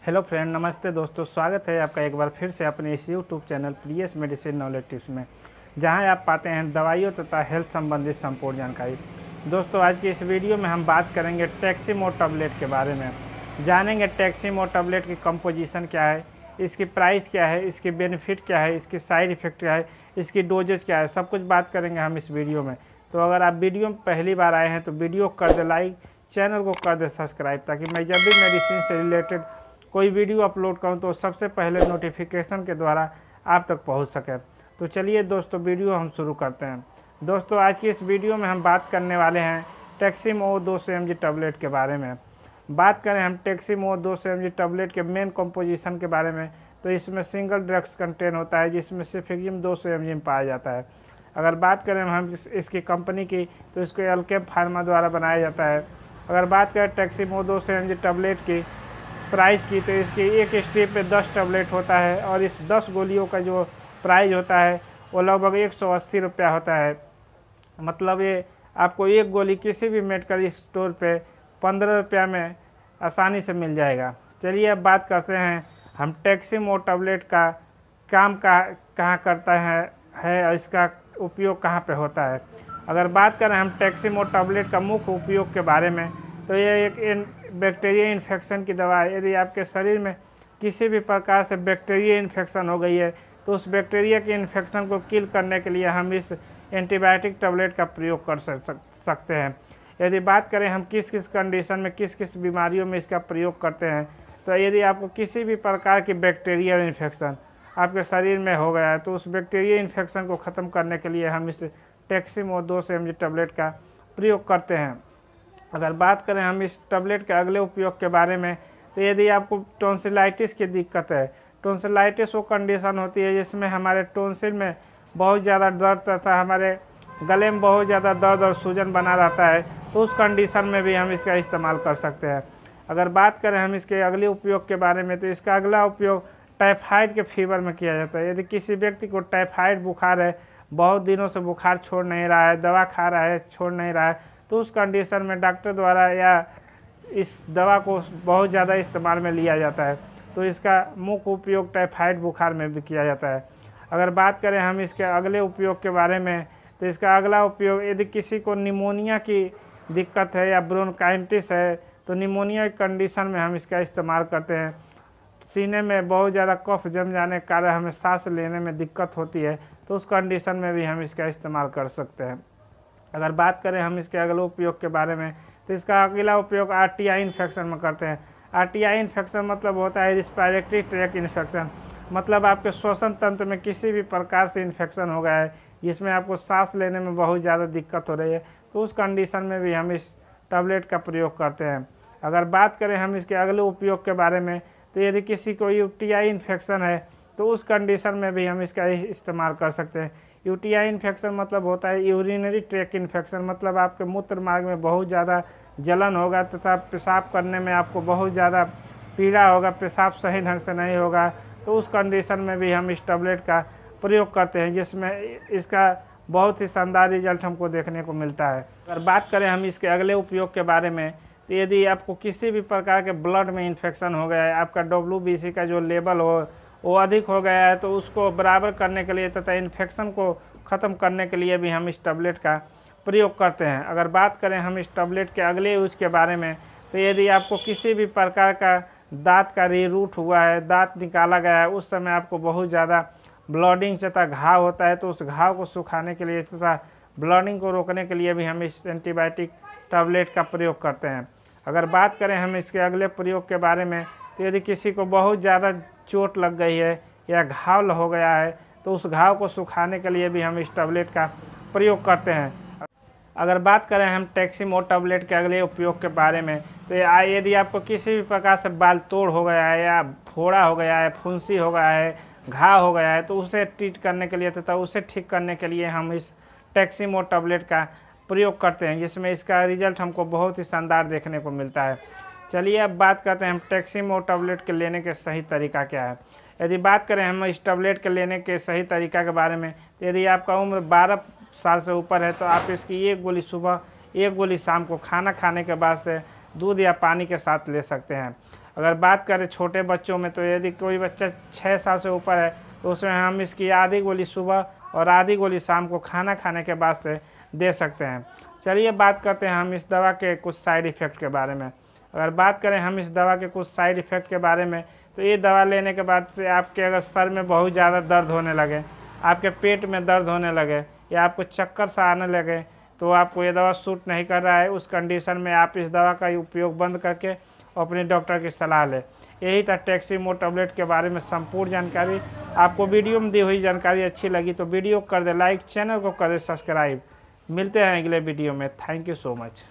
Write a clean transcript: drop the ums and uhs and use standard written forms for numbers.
Hello friend, नमस्ते दोस्तों। स्वागत है आपका एक बार फिर से अपने इस यूट्यूब चैनल प्रियस मेडिसिन नॉलेज टिप्स में, जहां आप पाते हैं दवाइयों तथा हेल्थ संबंधित संपूर्ण जानकारी। दोस्तों, आज की इस वीडियो में हम बात करेंगे टैक्सीमो टैबलेट के बारे में। जानेंगे टैक्सीमो टैबलेट की कंपोजिशन क्या है, इसकी प्राइस क्या है, इसकी बेनिफिट क्या है, इसकी साइड इफ़ेक्ट क्या है, इसकी डोजेज क्या है, सब कुछ बात करेंगे हम इस वीडियो में। तो अगर आप वीडियो में पहली बार आए हैं तो वीडियो को कर दे लाइक, चैनल को कर दे सब्सक्राइब, ताकि मैं जब भी मेडिसिन से रिलेटेड कोई वीडियो अपलोड करूं तो सबसे पहले नोटिफिकेशन के द्वारा आप तक पहुंच सके। तो चलिए दोस्तों, वीडियो हम शुरू करते हैं। दोस्तों, आज की इस वीडियो में हम बात करने वाले हैं टैक्सीमो 200 mg टैबलेट के बारे में। बात करें हम टैक्सीमो 200 mg टैबलेट के मेन कंपोजिशन के बारे में, तो इसमें सिंगल ड्रग्स कंटेन होता है, जिसमें सिफिजिम 200 mg में पाया जाता है। अगर बात करें हम इसकी कंपनी की, तो इसको अल्केम फार्मा द्वारा बनाया जाता है। अगर बात करें टैक्सीमो 200 mg टैबलेट की प्राइस की, तो इसकी एक स्ट्रिप पे 10 टैबलेट होता है और इस 10 गोलियों का जो प्राइस होता है वो लगभग 180 रुपया होता है। मतलब ये आपको एक गोली किसी भी मेडिकल स्टोर पे 15 रुपया में आसानी से मिल जाएगा। चलिए अब बात करते हैं हम टैक्सीमो टैबलेट का काम कहाँ करता है और इसका उपयोग कहाँ पे होता है। अगर बात करें हम टैक्सीमो टैबलेट का मुख्य उपयोग के बारे में, तो यह एक बैक्टीरिया इन्फेक्शन की दवा है। यदि आपके शरीर में किसी भी प्रकार से बैक्टीरिया इन्फेक्शन हो गई है, तो उस बैक्टीरिया के इन्फेक्शन को किल करने के लिए हम इस एंटीबायोटिक टैबलेट का प्रयोग कर सकते हैं। यदि बात करें हम किस किस कंडीशन में, किस किस बीमारियों में इसका प्रयोग करते हैं, तो यदि आपको किसी भी प्रकार की बैक्टीरिया इन्फेक्शन आपके शरीर में हो गया है, तो उस बैक्टीरिया इन्फेक्शन को ख़त्म करने के लिए हम इस टैक्सीमो 200 mg टैबलेट का प्रयोग करते हैं। अगर बात करें हम इस टैबलेट के अगले उपयोग के बारे में, तो यदि आपको टॉन्सिलाइटिस की दिक्कत है, टॉन्सिलाइटिस वो कंडीशन होती है जिसमें हमारे टॉन्सिल में बहुत ज़्यादा दर्द तथा हमारे गले में बहुत ज़्यादा दर्द और सूजन बना रहता है, तो उस कंडीशन में भी हम इसका इस्तेमाल कर सकते हैं। अगर बात करें हम इसके अगले उपयोग के बारे में, तो इसका अगला उपयोग टाइफाइड के फीवर में किया जाता है। यदि किसी व्यक्ति को टाइफाइड बुखार है, बहुत दिनों से बुखार छोड़ नहीं रहा है, दवा खा रहा है छोड़ नहीं रहा है, तो उस कंडीशन में डॉक्टर द्वारा या इस दवा को बहुत ज़्यादा इस्तेमाल में लिया जाता है। तो इसका मुख्य उपयोग टाइफाइड बुखार में भी किया जाता है। अगर बात करें हम इसके अगले उपयोग के बारे में, तो इसका अगला उपयोग यदि किसी को निमोनिया की दिक्कत है या ब्रोंकाइटिस है, तो निमोनिया की कंडीशन में हम इसका इस्तेमाल करते हैं। सीने में बहुत ज़्यादा कफ जम जाने के कारण हमें सांस लेने में दिक्कत होती है, तो उस कंडीशन में भी हम इसका इस्तेमाल कर सकते हैं। अगर बात करें हम इसके अगले उपयोग के बारे में, तो इसका अगला उपयोग आरटीआई इन्फेक्शन में करते हैं। आरटीआई इन्फेक्शन मतलब होता है रिस्पायरेटरी ट्रैक इन्फेक्शन। मतलब आपके श्वसन तंत्र में किसी भी प्रकार से इन्फेक्शन हो गया है जिसमें आपको सांस लेने में बहुत ज़्यादा दिक्कत हो रही है, तो उस कंडीशन में भी हम इस टैबलेट का प्रयोग करते हैं। अगर बात करें हम इसके अगले उपयोग के बारे में, तो यदि किसी को यूटीआई इन्फेक्शन है, तो उस कंडीशन में भी हम इसका इस्तेमाल कर सकते हैं। यूटीआई इन्फेक्शन मतलब होता है यूरिनरी ट्रैक इन्फेक्शन। मतलब आपके मूत्र मार्ग में बहुत ज़्यादा जलन होगा तथा पेशाब करने में आपको बहुत ज़्यादा पीड़ा होगा, पेशाब सही ढंग से नहीं होगा, तो उस कंडीशन में भी हम इस टैबलेट का प्रयोग करते हैं, जिसमें इसका बहुत ही शानदार रिजल्ट हमको देखने को मिलता है। अगर बात करें हम इसके अगले उपयोग के बारे में, तो यदि आपको किसी भी प्रकार के ब्लड में इन्फेक्शन हो गया है, आपका WBC का जो लेवल हो वो अधिक हो गया है, तो उसको बराबर करने के लिए तथा इन्फेक्शन को ख़त्म करने के लिए भी हम इस टैबलेट का प्रयोग करते हैं। अगर बात करें हम इस टैबलेट के अगले यूज के बारे में, तो यदि आपको किसी भी प्रकार का दांत का रीरूट हुआ है, दांत निकाला गया है, उस समय आपको बहुत ज़्यादा ब्लडिंग तथा घाव होता है, तो उस घाव को सुखाने के लिए तथा ब्लडिंग को रोकने के लिए भी हम इस एंटीबायोटिक टैबलेट का प्रयोग करते हैं। अगर बात करें हम इसके अगले प्रयोग के बारे में, तो यदि किसी को बहुत ज़्यादा चोट लग गई है या घाव हो गया है, तो उस घाव को सुखाने के लिए भी हम इस टैबलेट का प्रयोग करते हैं। अगर बात करें हम टैक्सीमो टैबलेट के अगले उपयोग के बारे में, तो यदि आपको किसी भी प्रकार से बाल तोड़ हो गया है या फोड़ा हो गया है, फुंसी हो गया है, घाव हो गया है, तो उसे ट्रीट करने के लिए तथा उसे ठीक करने के लिए हम इस टैक्सीमो टैबलेट का प्रयोग करते हैं, जिसमें इसका रिजल्ट हमको बहुत ही शानदार देखने को मिलता है। चलिए अब बात करते हैं हम टैक्सीमो टैबलेट के लेने के सही तरीका क्या है। यदि बात करें हम इस टैबलेट के लेने के सही तरीका के बारे में, तो यदि आपका उम्र 12 साल से ऊपर है, तो आप इसकी एक गोली सुबह, एक गोली शाम को खाना खाने के बाद से दूध या पानी के साथ ले सकते हैं। अगर बात करें छोटे बच्चों में, तो यदि कोई बच्चा 6 साल से ऊपर है तो उसमें हम इसकी आधी गोली सुबह और आधी गोली शाम को खाना खाने के बाद से दे सकते हैं। चलिए बात करते हैं हम इस दवा के कुछ साइड इफ़ेक्ट के बारे में। अगर बात करें हम इस दवा के कुछ साइड इफ़ेक्ट के बारे में, तो ये दवा लेने के बाद से आपके अगर सर में बहुत ज़्यादा दर्द होने लगे, आपके पेट में दर्द होने लगे या आपको चक्कर सा आने लगे, तो आपको ये दवा सूट नहीं कर रहा है, उस कंडीशन में आप इस दवा का उपयोग बंद करके अपने डॉक्टर की सलाह लें। यही था टैक्सीमो टैबलेट के बारे में संपूर्ण जानकारी। आपको वीडियो में दी हुई जानकारी अच्छी लगी तो वीडियो को कर दे लाइक, चैनल को कर दे सब्सक्राइब। मिलते हैं अगले वीडियो में। Thank you so much.